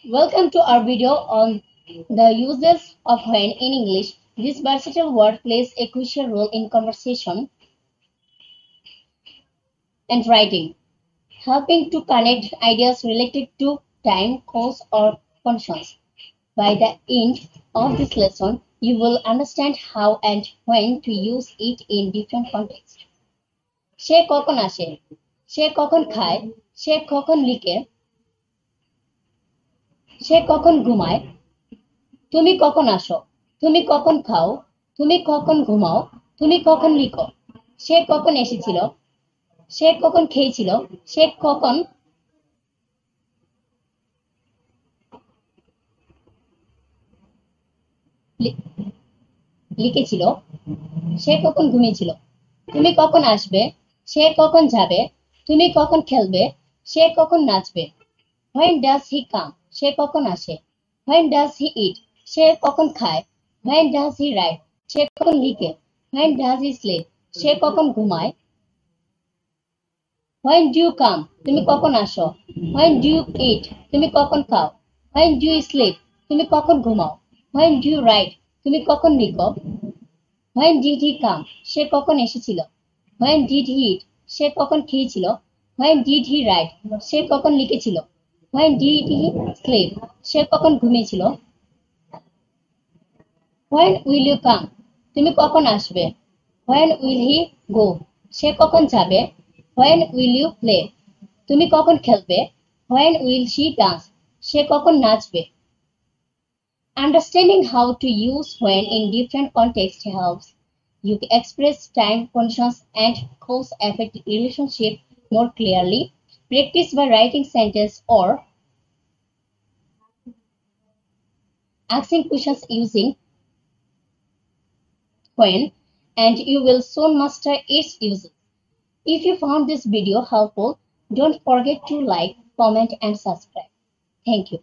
Welcome to our video on the uses of when in English. This versatile word plays a crucial role in conversation and writing, helping to connect ideas related to time, cause, or functions. By the end of this lesson, you will understand how and when to use it in different contexts. সে কখন আসে, সে কখন খায়, সে কখন লিখে, সে কখন ঘুমায়, তুমি কখন আসো, তুমি কখন খাও, তুমি কখন ঘুমাও, তুমি কখন লিখো, সে কখন এসেছিল, সে কখন খেয়েছিল, সে কখন লিখেছিল, সে কখন ঘুমিয়েছিল, তুমি কখন আসবে, সে কখন যাবে, তুমি কখন খেলবে, সে কখন নাচবে। When does he come? সে কখন আসে। When does he eat? সে কখন খায়। When does he write? সে কখন লিখে। When does he sleep? সে কখন ঘুমায়। When do you come? তুমি কখন আসো। When do you eat? তুমি কখন খাও। When do you sleep? তুমি কখন ঘুমাও। When do you write? তুমি কখন লিখো। When did he come? সে কখন এসেছিল। When did he eat? সে কখন খেয়েছিল। When did he write? সে কখন লিখেছিল। When did he sleep? সে কখন ঘুমিয়েছিল। When will you come? তুমি কখন আসবে। When will he go? সে কখন যাবে। When will you play? তুমি কখন খেলবে। When will she dance? সে কখন নাচবে। Understanding how to use when in different contexts helps you express time, conditions, and cause-effect relationship more clearly. Practice by writing sentence or asking questions using when, and you will soon master its uses. If you found this video helpful, don't forget to like, comment, and subscribe. Thank you.